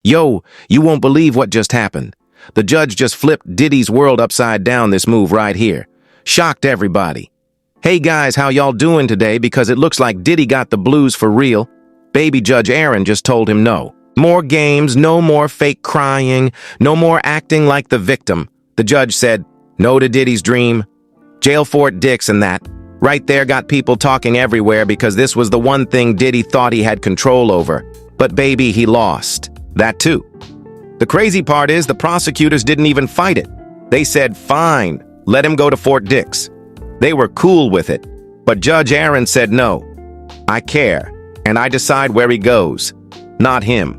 Yo, you won't believe what just happened. The judge just flipped Diddy's world upside down this move right here. Shocked everybody. Hey guys, how y'all doing today? Because it looks like Diddy got the blues for real. Baby Judge Aaron just told him no. More games, no more fake crying, no more acting like the victim. The judge said no to Diddy's dream. Jail Fort Dix and that. Right there got people talking everywhere because this was the one thing Diddy thought he had control over. But baby, he lost. That too. The crazy part is the prosecutors didn't even fight it. They said, fine, let him go to Fort Dix. They were cool with it. But Judge Aaron said no. I care, and I decide where he goes, not him.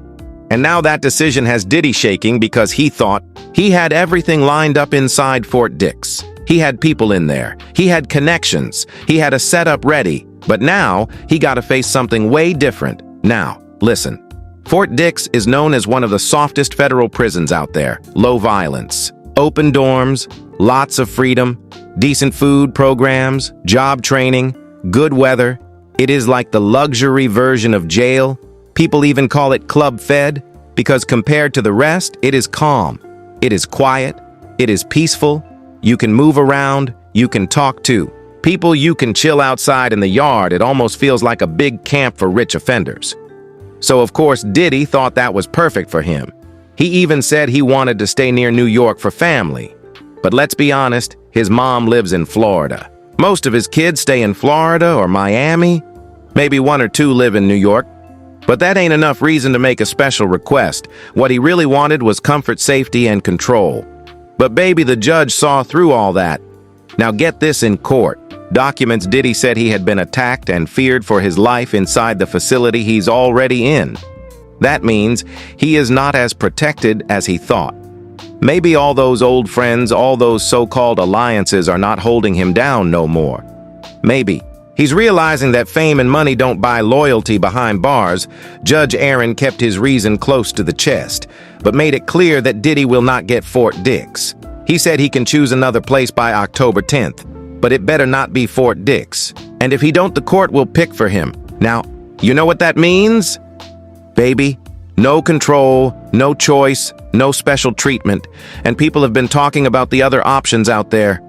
And now that decision has Diddy shaking because he thought he had everything lined up inside Fort Dix. He had people in there. He had connections. He had a setup ready. But now he got to face something way different. Now, listen. Fort Dix is known as one of the softest federal prisons out there. Low violence, open dorms, lots of freedom, decent food programs, job training, good weather. It is like the luxury version of jail. People even call it Club Fed because compared to the rest, it is calm. It is quiet. It is peaceful. You can move around. You can talk to people. You can chill outside in the yard. It almost feels like a big camp for rich offenders. So, of course, Diddy thought that was perfect for him. He even said he wanted to stay near New York for family. But let's be honest, his mom lives in Florida. Most of his kids stay in Florida or Miami. Maybe one or two live in New York. But that ain't enough reason to make a special request. What he really wanted was comfort, safety, and control. But baby, the judge saw through all that. Now get this in court. Documents Diddy said he had been attacked and feared for his life inside the facility he's already in. That means he is not as protected as he thought. Maybe all those old friends, all those so-called alliances are not holding him down no more. Maybe. He's realizing that fame and money don't buy loyalty behind bars. Judge Aaron kept his reason close to the chest, but made it clear that Diddy will not get Fort Dix. He said he can choose another place by October 10th. But it better not be Fort Dix. And if he don't, the court will pick for him. Now, you know what that means? Baby, no control, no choice, no special treatment. And people have been talking about the other options out there.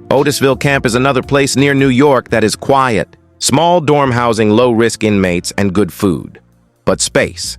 Otisville Camp is another place near New York that is quiet. Small dorm housing, low-risk inmates, and good food. But space.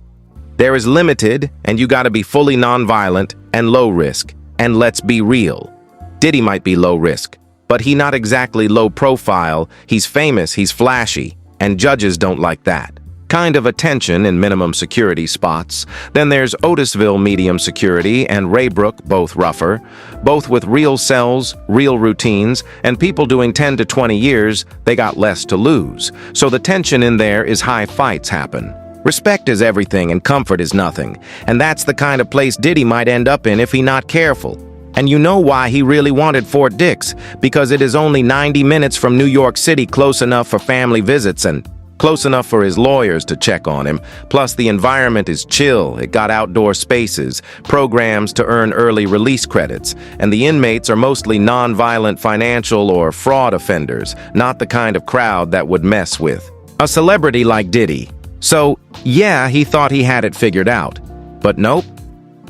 There is limited, and you gotta be fully nonviolent and low risk. And let's be real. Diddy might be low risk. But he not exactly low profile. He's famous, he's flashy, and judges don't like that. Kind of attention in minimum security spots. Then there's Otisville medium security and Raybrook, both rougher, both with real cells, real routines, and people doing 10 to 20 years, they got less to lose. So the tension in there is high fights happen. Respect is everything and comfort is nothing. And that's the kind of place Diddy might end up in if he not careful. And you know why he really wanted Fort Dix, because it is only 90 minutes from New York City, close enough for family visits and close enough for his lawyers to check on him. Plus, the environment is chill. It got outdoor spaces, programs to earn early release credits, and the inmates are mostly non-violent financial or fraud offenders, not the kind of crowd that would mess with a celebrity like Diddy. So, yeah, he thought he had it figured out. But nope.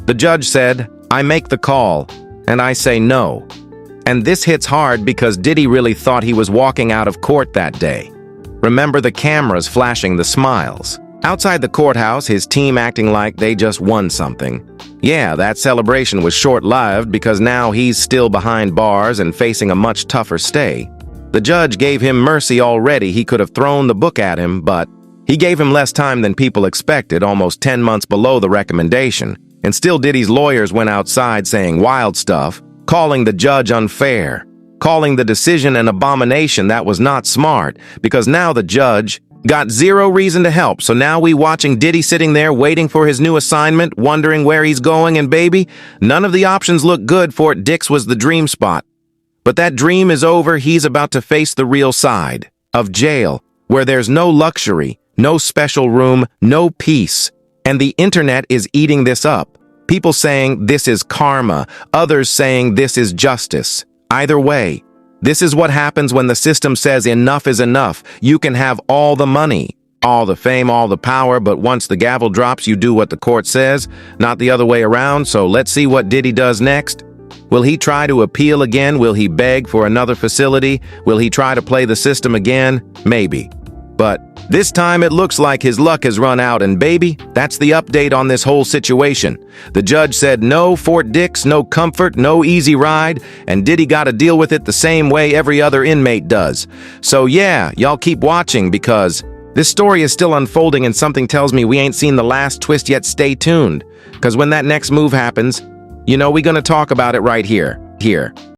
The judge said, I make the call. And I say no. And this hits hard because Diddy really thought he was walking out of court that day. Remember the cameras flashing the smiles. Outside the courthouse, his team acting like they just won something. Yeah, that celebration was short-lived because now he's still behind bars and facing a much tougher stay. The judge gave him mercy already. He could have thrown the book at him, but he gave him less time than people expected, almost 10 months below the recommendation. And still Diddy's lawyers went outside saying wild stuff, calling the judge unfair, calling the decision an abomination that was not smart, because now the judge got zero reason to help. So now we watching Diddy sitting there waiting for his new assignment, wondering where he's going, and baby, none of the options look good. Fort Dix was the dream spot. But that dream is over. He's about to face the real side of jail, where there's no luxury, no special room, no peace. And the internet is eating this up. People saying this is karma, others saying this is justice. Either way, this is what happens when the system says enough is enough. You can have all the money, All the fame, all the power, but once the gavel drops, you do what the court says, not the other way around, so let's see what Diddy does next. Will he try to appeal again? Will he beg for another facility? Will he try to play the system again? Maybe. But this time it looks like his luck has run out, and baby, that's the update on this whole situation. The judge said no Fort Dix, no comfort, no easy ride, and Diddy got to deal with it the same way every other inmate does. So yeah, y'all keep watching because this story is still unfolding and something tells me we ain't seen the last twist yet. Stay tuned, because when that next move happens, you know we're gonna talk about it right here.